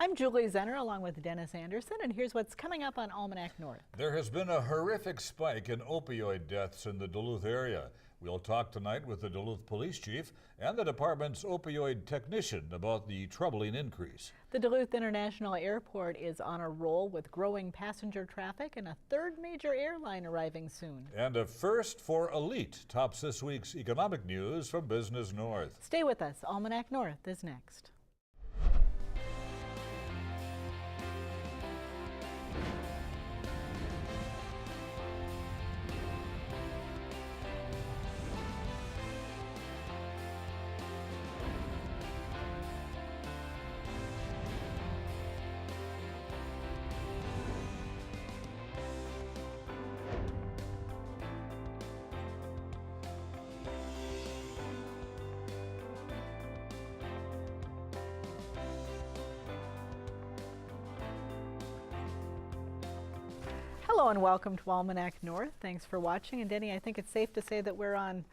I'm Julie Zenner along with Dennis Anderson, and here's what's coming up on Almanac North. There has been a horrific spike in opioid deaths in the Duluth area. We'll talk tonight with the Duluth Police Chief and the department's opioid technician about the troubling increase. The Duluth International Airport is on a roll with growing passenger traffic and a third major airline arriving soon. And a first for Elite tops this week's economic news from Business North. Stay with us. Almanac North is next. Hello and welcome to Almanac North. Thanks for watching. And Denny, I think it's safe to say that we're on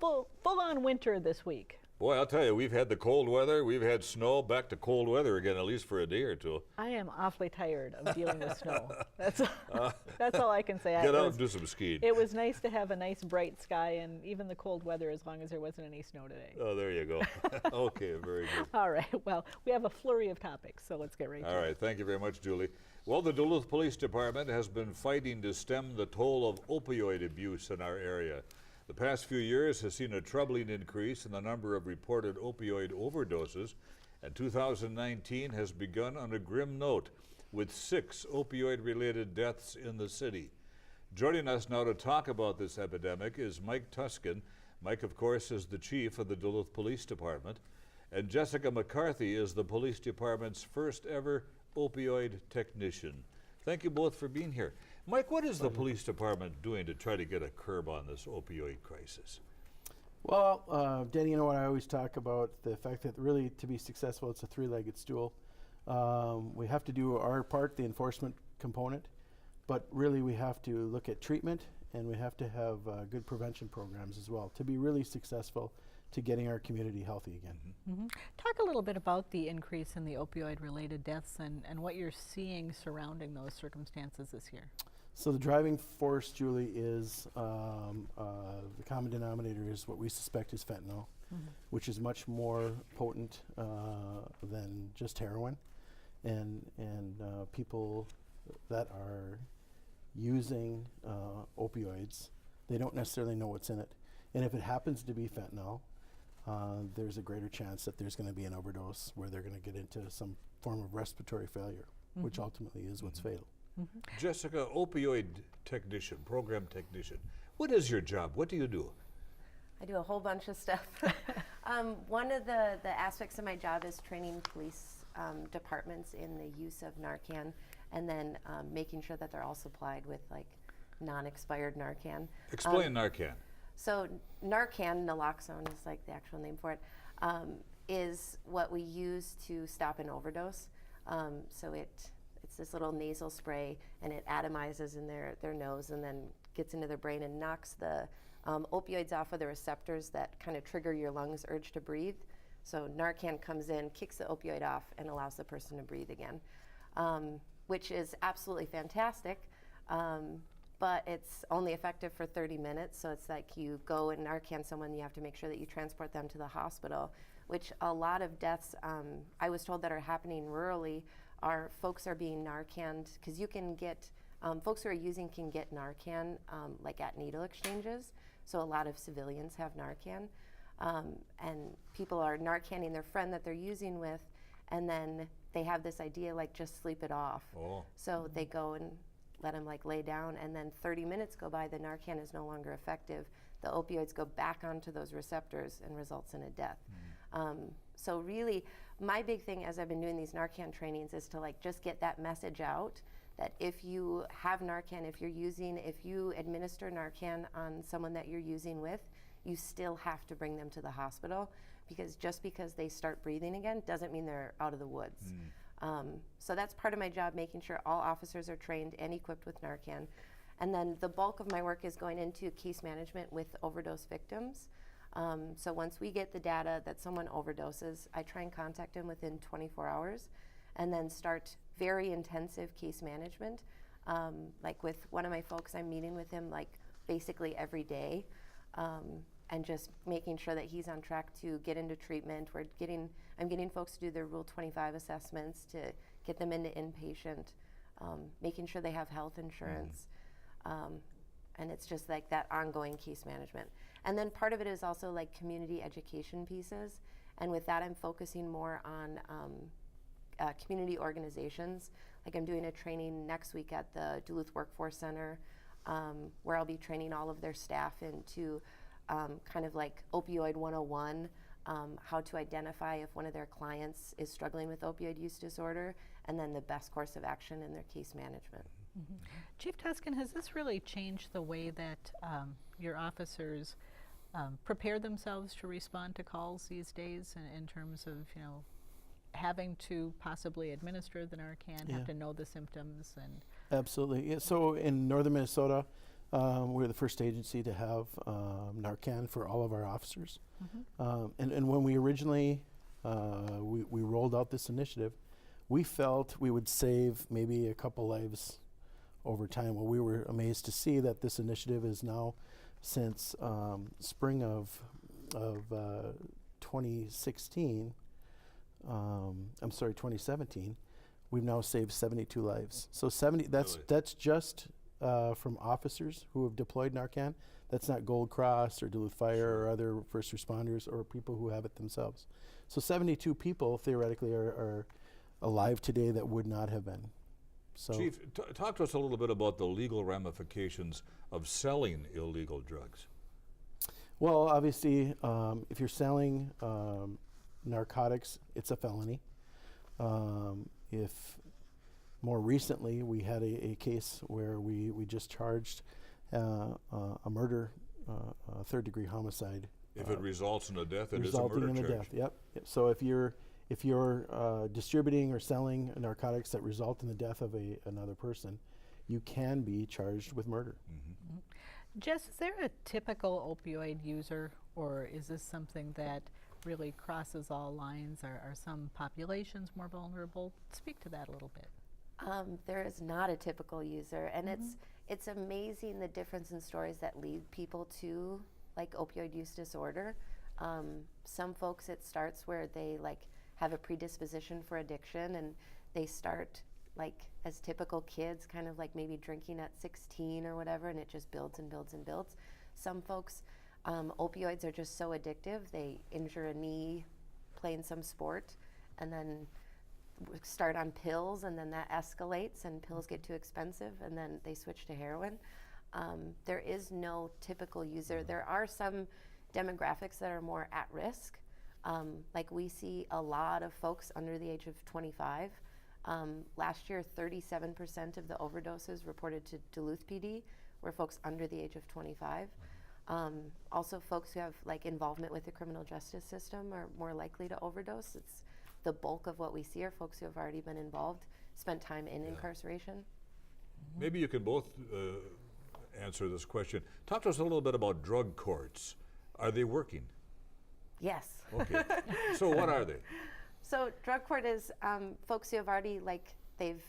full-on winter this week. Boy, I'll tell you, we've had the cold weather, we've had snow, back to cold weather again, at least for a day or two. I am awfully tired of dealing with snow. That's all I can say. Get out and do some skiing. It was nice to have a nice bright sky and even the cold weather as long as there wasn't any snow today. Oh, there you go. Okay, very good. All right, well, we have a flurry of topics, so let's get right to it. All right, thank you very much, Julie. Well, the Duluth Police Department has been fighting to stem the toll of opioid abuse in our area. The past few years has seen a troubling increase in the number of reported opioid overdoses, and 2019 has begun on a grim note with 6 opioid-related deaths in the city. Joining us now to talk about this epidemic is Mike Tusken. Mike, of course, is the chief of the Duluth Police Department, and Jessica McCarthy is the police department's first ever opioid technician. Thank you both for being here. Mike, what is the police department doing to try to get a curb on this opioid crisis? Well, Danny, you know what I always talk about, the fact that really to be successful, it's a three-legged stool. We have to do our part, the enforcement component, but really we have to look at treatment and we have to have good prevention programs as well to be really successful to getting our community healthy again. Mm-hmm. Talk a little bit about the increase in the opioid-related deaths and what you're seeing surrounding those circumstances this year. So the driving force, Julie, is the common denominator is what we suspect is fentanyl, which is much more potent than just heroin. And people that are using opioids, they don't necessarily know what's in it. And if it happens to be fentanyl, there's a greater chance that there's going to be an overdose where they're going to get into some form of respiratory failure, which ultimately is what's fatal. Jessica, opioid technician, program technician. What is your job? What do you do? I do a whole bunch of stuff. One of the aspects of my job is training police departments in the use of Narcan and then making sure that they're all supplied with like non-expired Narcan. Explain Narcan. So Narcan, naloxone is like the actual name for it, is what we use to stop an overdose. So it's this little nasal spray and it atomizes in their nose and then gets into their brain and knocks the opioids off of the receptors that kind of trigger your lungs' urge to breathe. So Narcan comes in, kicks the opioid off and allows the person to breathe again, which is absolutely fantastic. But it's only effective for 30 minutes, so it's like you go and Narcan someone, you have to make sure that you transport them to the hospital, which a lot of deaths, I was told that are happening rurally, are folks are being Narcaned, because you can get, folks who are using can get Narcan like at needle exchanges, so a lot of civilians have Narcan, and people are Narcanning their friend that they're using with, and then they have this idea like just sleep it off. Oh. So they go and let them like lay down and then 30 minutes go by, the Narcan is no longer effective. The opioids go back onto those receptors and results in a death. So really, my big thing as I've been doing these Narcan trainings is to like just get that message out that if you have Narcan, if you administer Narcan on someone that you're using with, you still have to bring them to the hospital, because just because they start breathing again doesn't mean they're out of the woods. So that's part of my job, making sure all officers are trained and equipped with Narcan. And then the bulk of my work is going into case management with overdose victims. So once we get the data that someone overdoses, I try and contact them within 24 hours. and then start very intensive case management. Like with one of my folks, I'm meeting with him like basically every day, and just making sure that he's on track to get into treatment. I'm getting folks to do their Rule 25 assessments to get them into inpatient, making sure they have health insurance. And it's just like that ongoing case management. And then part of it is also like community education pieces. And with that, I'm focusing more on community organizations. Like I'm doing a training next week at the Duluth Workforce Center, where I'll be training all of their staff into kind of like Opioid 101, how to identify if one of their clients is struggling with opioid use disorder, and then the best course of action in their case management. Chief Tusken, has this really changed the way that your officers prepare themselves to respond to calls these days in terms of, having to possibly administer the Narcan, have to know the symptoms? And Absolutely. Yeah, so in northern Minnesota, we're the first agency to have Narcan for all of our officers. And when we originally we rolled out this initiative, we felt we would save maybe a couple lives over time. Well, we were amazed to see that this initiative is now, since spring of 2017, we've now saved 72 lives. So 70. That's just from officers who have deployed Narcan. That's not Gold Cross or Duluth Fire or other first responders or people who have it themselves. So 72 people theoretically are alive today that would not have been. So Chief, talk to us a little bit about the legal ramifications of selling illegal drugs. Well, obviously, if you're selling narcotics, it's a felony. If more recently, we had a case where we just charged a murder, third-degree homicide. If it results in a death, it is a murder Resulting in a charge. death, yep. So if you're distributing or selling narcotics that result in the death of another person, you can be charged with murder. Jess, is there a typical opioid user, or is this something that really crosses all lines? Are some populations more vulnerable? Speak to that a little bit. There is not a typical user, and it's amazing the difference in stories that lead people to like opioid use disorder. Some folks, it starts where they like have a predisposition for addiction, and they start like as typical kids, kind of like maybe drinking at 16 or whatever, and it just builds and builds and builds. Some folks, opioids are just so addictive, they injure a knee playing some sport, and then start on pills, and then that escalates, and pills get too expensive, and then they switch to heroin. There is no typical user. There are some demographics that are more at risk. Like we see a lot of folks under the age of 25. Last year, 37% of the overdoses reported to Duluth PD were folks under the age of 25. Also, folks who have like involvement with the criminal justice system are more likely to overdose. It's the bulk of what we see are folks who have already been involved, spent time in incarceration. Maybe you can both answer this question. Talk to us a little bit about drug courts. Are they working? Yes. Okay. So what are they? So drug court is folks who have already, like, they've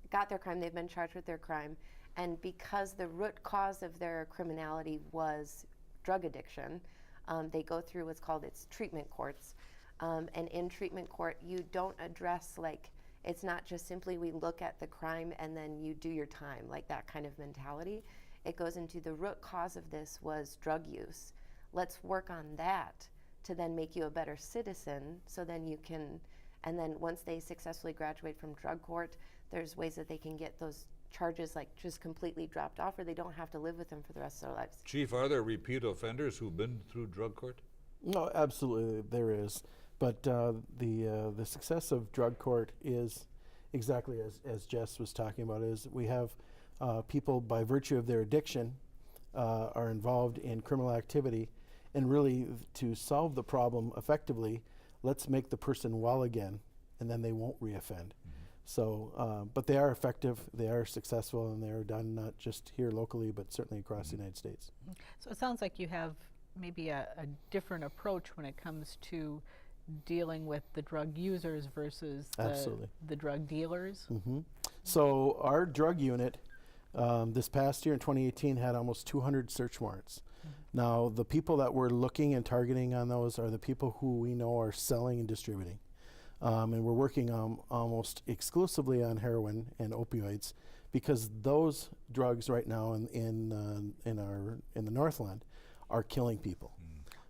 got their crime, they've been charged with their crime, and because the root cause of their criminality was drug addiction, they go through what's called its treatment courts. And in treatment court, you don't address, like, it's not just simply we look at the crime and then you do your time, like that kind of mentality. It goes into the root cause of this was drug use. Let's work on that to then make you a better citizen, so then you can, and then once they successfully graduate from drug court, there's ways that they can get those charges like just completely dropped off, or they don't have to live with them for the rest of their lives. Chief, are there repeat offenders who've been through drug court? No, absolutely there is. But the success of drug court is exactly as Jess was talking about, is we have people, by virtue of their addiction, are involved in criminal activity, and really to solve the problem effectively, let's make the person well again, and then they won't reoffend. So, but they are effective, they are successful, and they are done not just here locally, but certainly across the United States. So it sounds like you have maybe a different approach when it comes to dealing with the drug users versus Absolutely. the drug dealers. So our drug unit this past year in 2018 had almost 200 search warrants. Now, the people that we're looking and targeting on those are the people who we know are selling and distributing. And we're working almost exclusively on heroin and opioids because those drugs right now in the Northland are killing people.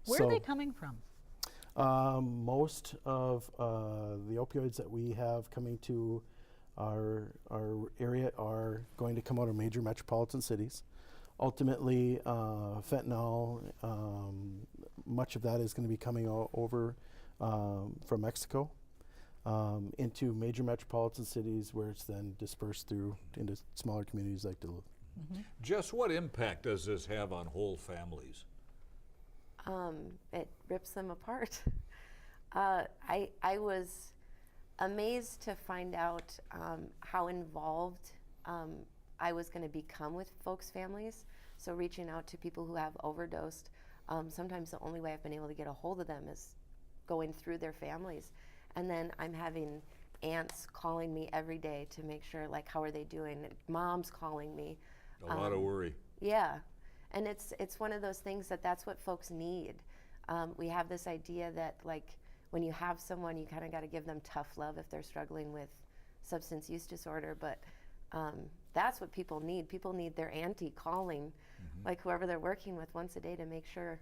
Where are they coming from? Most of the opioids that we have coming to our area are going to come out of major metropolitan cities. Ultimately, fentanyl, much of that is going to be coming over from Mexico into major metropolitan cities where it's then dispersed through into smaller communities like Duluth. Jess, what impact does this have on whole families? It rips them apart. I was amazed to find out how involved I was going to become with folks' families. So reaching out to people who have overdosed, sometimes the only way I've been able to get a hold of them is going through their families. And then I'm having aunts calling me every day to make sure, like, how are they doing? Moms calling me. A lot of worry. Yeah, and it's one of those things that's what folks need. We have this idea that, like, when you have someone, you kind of got to give them tough love if they're struggling with substance use disorder, but that's what people need. People need their auntie calling, like whoever they're working with once a day to make sure.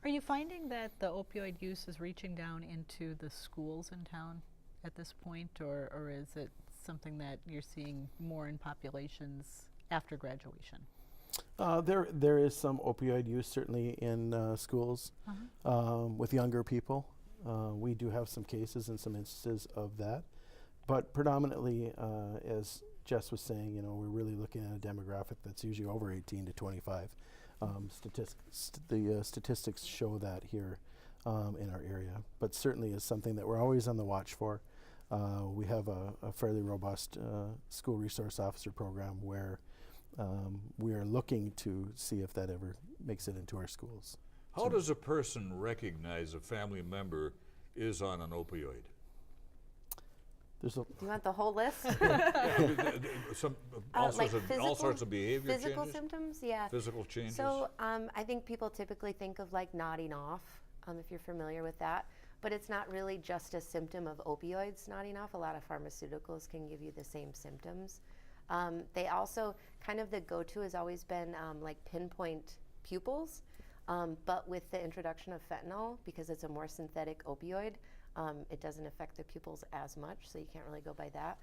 Are you finding that the opioid use is reaching down into the schools in town at this point, or is it something that you're seeing more in populations after graduation? There is some opioid use certainly in schools with younger people. We do have some cases and some instances of that, but predominantly, as Jess was saying, you know, we're really looking at a demographic that's usually over 18 to 25. The statistics show that here in our area, but certainly is something that we're always on the watch for. We have a fairly robust school resource officer program where we are looking to see if that ever makes it into our schools. How does a person recognize a family member is on an opioid? There's a Do you want the whole list? All Like sorts of behavior physical changes? symptoms, yeah. Physical changes? So I think people typically think of like nodding off, if you're familiar with that. But it's not really just a symptom of opioids nodding off. A lot of pharmaceuticals can give you the same symptoms. They also, kind of the go-to has always been like pinpoint pupils, but with the introduction of fentanyl, because it's a more synthetic opioid, it doesn't affect the pupils as much, so you can't really go by that.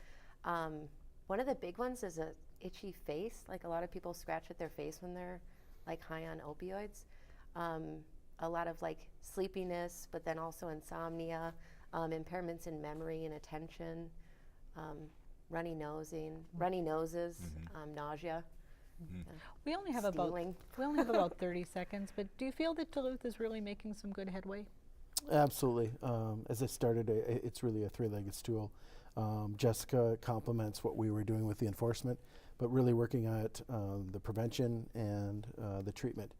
One of the big ones is a itchy face. Like a lot of people scratch at their face when they're like high on opioids. A lot of like sleepiness, but then also insomnia, impairments in memory and attention, runny noses, nausea. We only have Stealing. about 30 seconds, but do you feel that Duluth is really making some good headway? Absolutely. As I started, it's really a three-legged stool. Jessica complements what we were doing with the enforcement, but really working at the prevention and the treatment.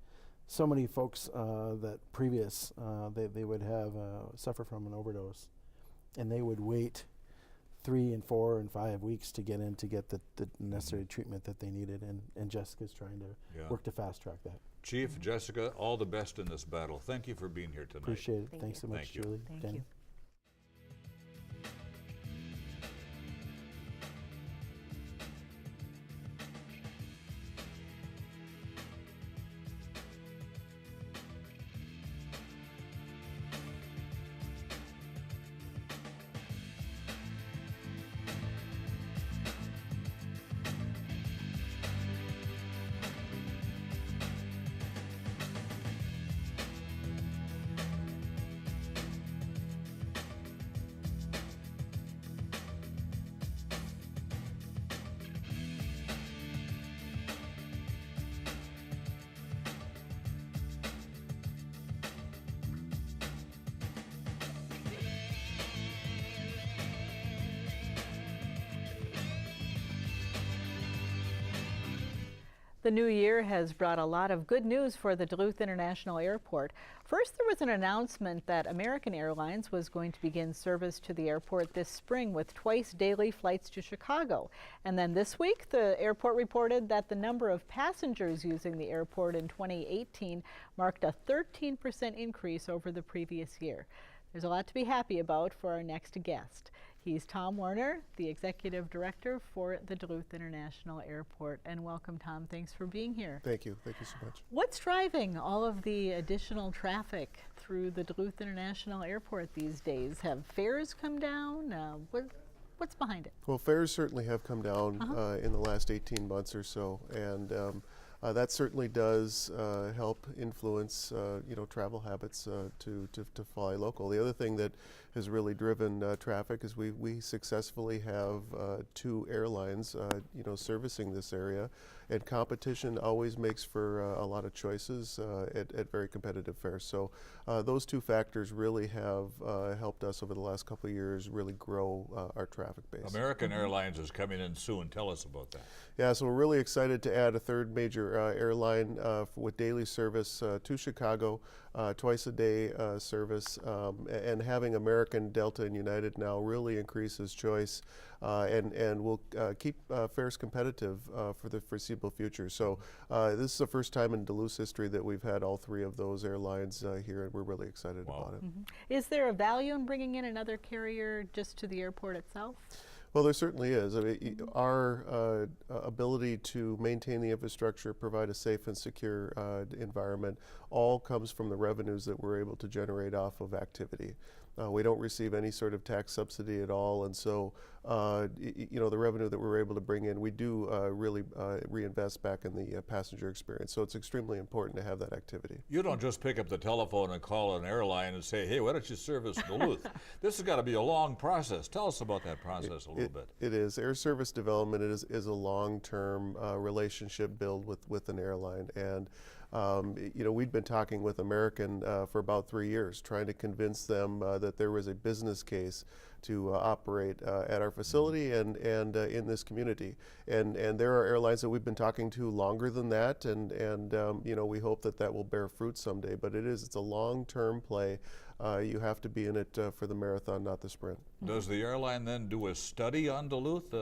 So many folks that they would have suffer from an overdose, and they would wait 3 and 4 and 5 weeks to get in to get the necessary treatment that they needed, and Jessica's trying to work to fast track that. Chief, Jessica, all the best in this battle. Thank you for being here tonight. Appreciate it. Thank Thanks you. so much, Thank you. Julie. Thank Danny. you. The new year has brought a lot of good news for the Duluth International Airport. First, there was an announcement that American Airlines was going to begin service to the airport this spring with twice daily flights to Chicago. And then this week, the airport reported that the number of passengers using the airport in 2018 marked a 13% increase over the previous year. There's a lot to be happy about for our next guest. He's Tom Werner, the Executive Director for the Duluth International Airport. And welcome, Tom. Thanks for being here. Thank you. Thank you so much. What's driving all of the additional traffic through the Duluth International Airport these days? Have fares come down? What's behind it? Well, fares certainly have come down in the last 18 months or so, and that certainly does help influence travel habits to fly local. The other thing that has really driven traffic is we successfully have 2 airlines servicing this area, and competition always makes for a lot of choices at very competitive fares. So those 2 factors really have helped us over the last couple of years really grow our traffic base. American Airlines is coming in soon. Tell us about that. Yeah, so we're really excited to add a 3rd major airline with daily service to Chicago, twice a day service, and having American, Delta, and United now really increases choice and will keep fares competitive for the foreseeable future. So this is the first time in Duluth's history that we've had all 3 of those airlines here, and we're really excited about it. Is there a value in bringing in another carrier just to the airport itself? Well, there certainly is. I mean, our ability to maintain the infrastructure, provide a safe and secure environment, all comes from the revenues that we're able to generate off of activity. We don't receive any sort of tax subsidy at all, and so the revenue that we're able to bring in, we do really reinvest back in the passenger experience. So it's extremely important to have that activity. You don't just pick up the telephone and call an airline and say, hey, why don't you service Duluth? This has got to be a long process. Tell us about that process a little bit. It is. Air service development is a long-term relationship build with an airline, and we'd been talking with American for about 3 years, trying to convince them that there was a business case to operate at our facility and in this community. And there are airlines that we've been talking to longer than that, and we hope that will bear fruit someday. But it's a long-term play. You have to be in it for the marathon, not the sprint. Does the airline then do a study on Duluth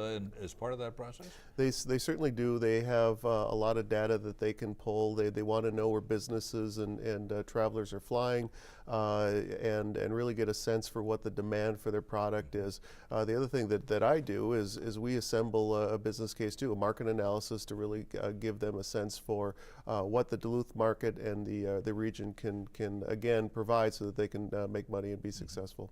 as part of that process? They certainly do. They have a lot of data that they can pull. They want to know where businesses and travelers are flying and really get a sense for what the demand for their product is. The other thing that I do is we assemble a business case too, a market analysis to really give them a sense for what the Duluth market and the region can again provide so that they can make money and be successful.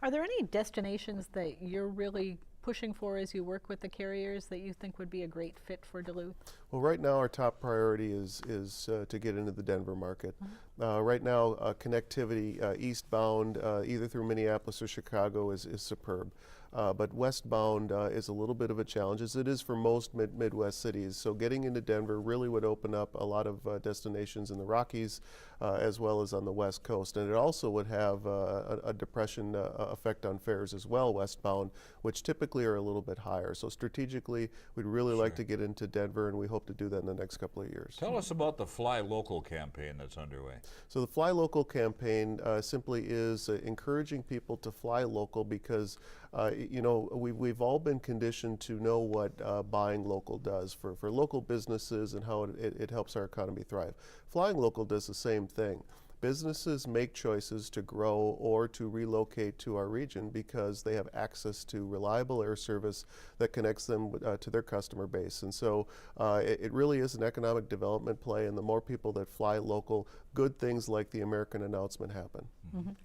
Are there any destinations that you're really pushing for as you work with the carriers that you think would be a great fit for Duluth? Well, right now our top priority is to get into the Denver market. Right now, connectivity eastbound, either through Minneapolis or Chicago, is superb. But westbound is a little bit of a challenge, as it is for most Midwest cities. So getting into Denver really would open up a lot of destinations in the Rockies as well as on the West Coast. And it also would have a depression effect on fares as well, westbound, which typically are a little bit higher. So strategically, we'd really like to get into Denver, and we hope to do that in the next couple of years. Tell us about the Fly Local campaign that's underway. So the Fly Local campaign simply is encouraging people to fly local because we've all been conditioned to know what buying local does for local businesses and how it helps our economy thrive. Flying local does the same thing. Businesses make choices to grow or to relocate to our region because they have access to reliable air service that connects them to their customer base. And so it really is an economic development play, and the more people that fly local, good things like the American announcement happen.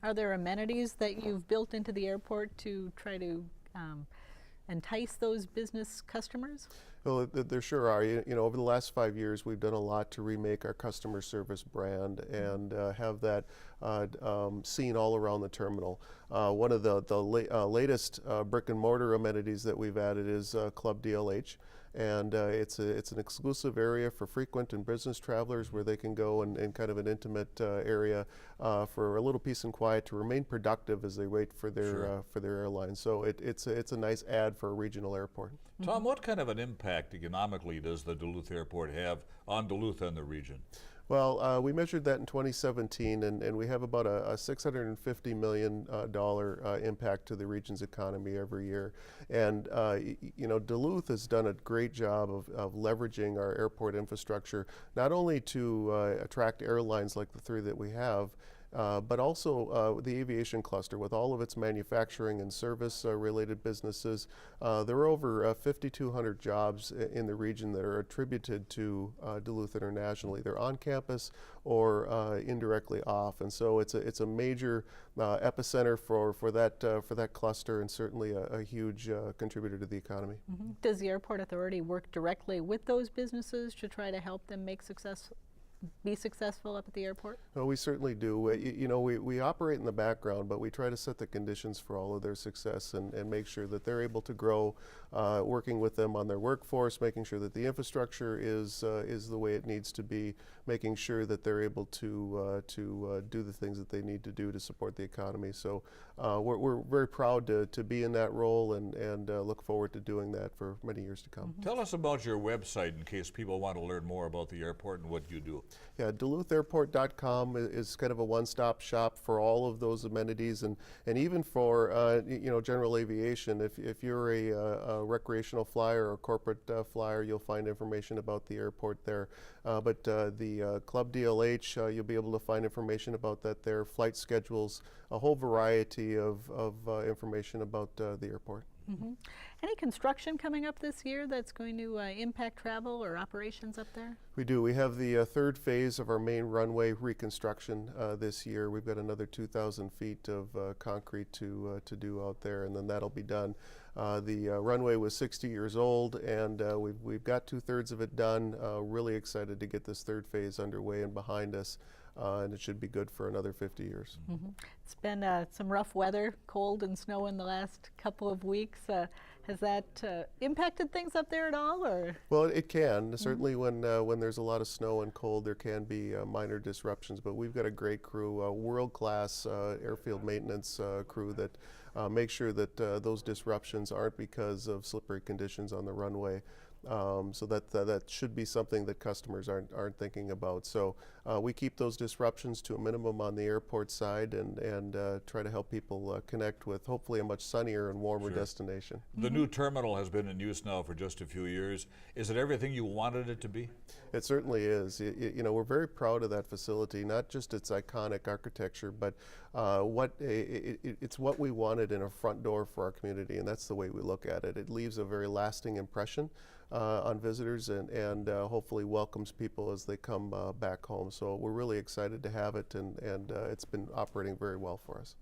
Are there amenities that you've built into the airport to try to entice those business customers? Well, there sure are. Over the last 5 years, we've done a lot to remake our customer service brand and have that seen all around the terminal. One of the latest brick and mortar amenities that we've added is Club DLH. and it's an exclusive area for frequent and business travelers where they can go in kind of an intimate area for a little peace and quiet to remain productive as they wait for their airline. So it's a nice add for a regional airport. Tom, what kind of an impact economically does the Duluth Airport have on Duluth and the region? Well, we measured that in 2017, and we have about a $650 million impact to the region's economy every year. And you know, Duluth has done a great job of leveraging our airport infrastructure, not only to attract airlines like the three that we have, but also the aviation cluster with all of its manufacturing and service related businesses. There are over 5,200 jobs in the region that are attributed to Duluth internationally. They're on campus or indirectly off, and so it's a major epicenter for that cluster, and certainly a huge contributor to the economy. Does the airport authority work directly with those businesses to try to help them be successful up at the airport? Well, we certainly do. You know, we operate in the background, but we try to set the conditions for all of their success and make sure that they're able to grow, working with them on their workforce, making sure that the infrastructure is the way it needs to be, making sure that they're able to do the things that they need to do to support the economy. So we're very proud to be in that role and look forward to doing that for many years to come. Tell us about your website in case people want to learn more about the airport and what you do. Yeah, DuluthAirport.com is kind of a one-stop shop for all of those amenities, and even for you know, general aviation. If you're a recreational flyer or corporate flyer, you'll find information about the airport there. But the Club DLH, you'll be able to find information about that there, flight schedules, a whole variety of information about the airport. Any construction coming up this year that's going to impact travel or operations up there? We do. We have the third phase of our main runway reconstruction this year. We've got another 2,000 feet of concrete to do out there, and then that'll be done. The runway was 60 years old, and we've got 2/3 of it done. Really excited to get this third phase underway and behind us. And it should be good for another 50 years. It's been some rough weather, cold and snow in the last couple of weeks. Has that impacted things up there at all, or? Well, it can. Certainly when there's a lot of snow and cold, there can be minor disruptions, but we've got a great crew, a world-class airfield maintenance crew that makes sure that those disruptions aren't because of slippery conditions on the runway. So that should be something that customers aren't thinking about. So we keep those disruptions to a minimum on the airport side, and try to help people connect with hopefully a much sunnier and warmer destination. The new terminal has been in use now for just a few years. Is it everything you wanted it to be? It certainly is. You know, we're very proud of that facility, not just its iconic architecture, but it's what we wanted in a front door for our community, and that's the way we look at it. It leaves a very lasting impression on visitors, and hopefully welcomes people as they come back home. So we're really excited to have it, and it's been operating very well for us.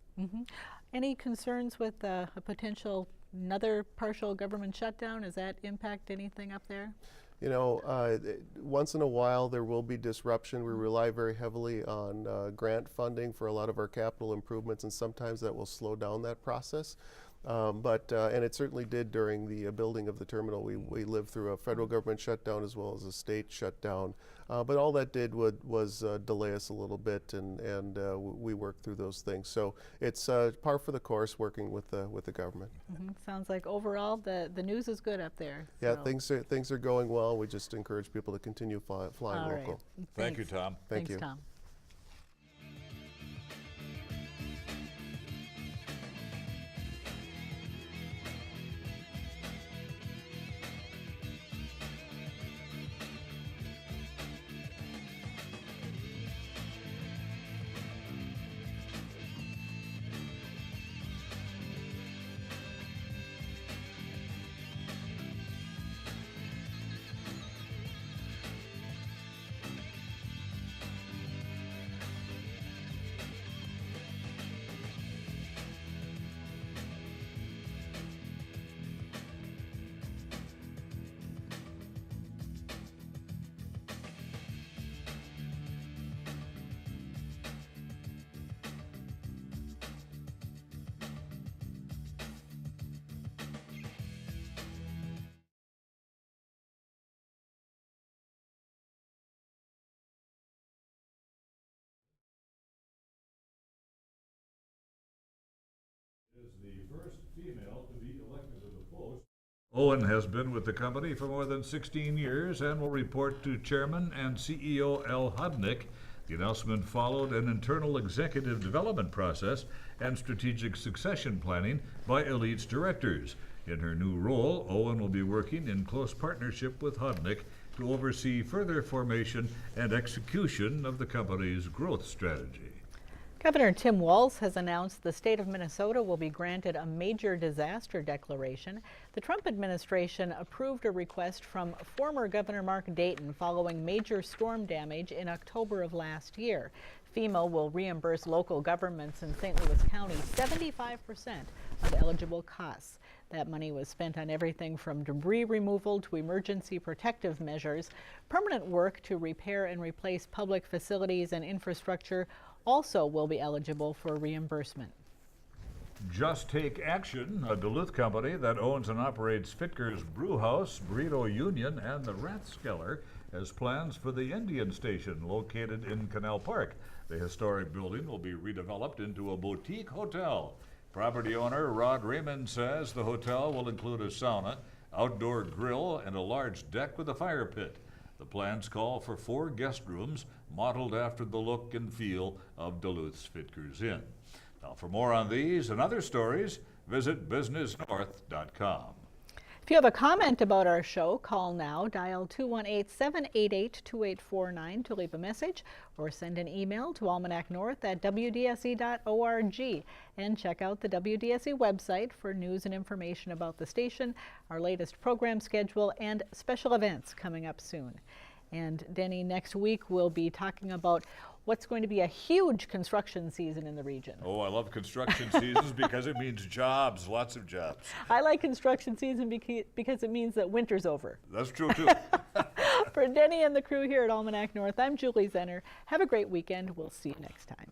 Any concerns with a potential another partial government shutdown? Does that impact anything up there? You know, once in a while there will be disruption. We rely very heavily on grant funding for a lot of our capital improvements, and sometimes that will slow down that process. And it certainly did during the building of the terminal. We lived through a federal government shutdown as well as a state shutdown. But all that did was delay us a little bit, and we worked through those things. So it's par for the course working with the government. Sounds like overall the news is good up there. Yeah, so. things are going well. We just encourage people to continue flying All right. local. Thank you, Tom. Thank you. Thanks, Tom. the first female to be elected to the post. Owen has been with the company for more than 16 years and will report to Chairman and CEO Al Hodnick. The announcement followed an internal executive development process and strategic succession planning by Elite's directors. In her new role, Owen will be working in close partnership with Hodnick to oversee further formation and execution of the company's growth strategy. Governor Tim Walz has announced the state of Minnesota will be granted a major disaster declaration. The Trump administration approved a request from former Governor Mark Dayton following major storm damage in October of last year. FEMA will reimburse local governments in St. Louis County 75% of eligible costs. That money was spent on everything from debris removal to emergency protective measures. Permanent work to repair and replace public facilities and infrastructure also will be eligible for reimbursement. Just Take Action, a Duluth company that owns and operates Fitker's Brewhouse, Burrito Union, and the Rathskeller, has plans for the Indian Station located in Canal Park. The historic building will be redeveloped into a boutique hotel. Property owner Rod Raymond says the hotel will include a sauna, outdoor grill, and a large deck with a fire pit. The plans call for 4 guest rooms modeled after the look and feel of Duluth's Fitker's Inn. Now, for more on these and other stories, visit businessnorth.com. If you have a comment about our show, call now. Dial 218-788-2849 to leave a message or send an email to almanacnorth@wdse.org. And check out the WDSE website for news and information about the station, our latest program schedule, and special events coming up soon. And Denny, next week we'll be talking about what's going to be a huge construction season in the region. Oh, I love construction seasons because it means jobs, lots of jobs. I like construction season because it means that winter's over. That's true, too. For Denny and the crew here at Almanac North, I'm Julie Zenner. Have a great weekend. We'll see you next time.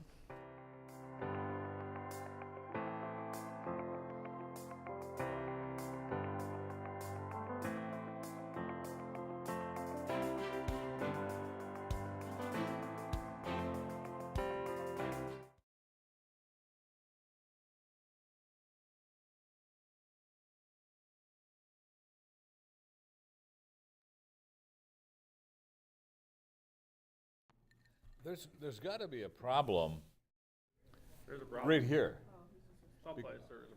There's got to be a problem There's a problem. right here. Someplace there's a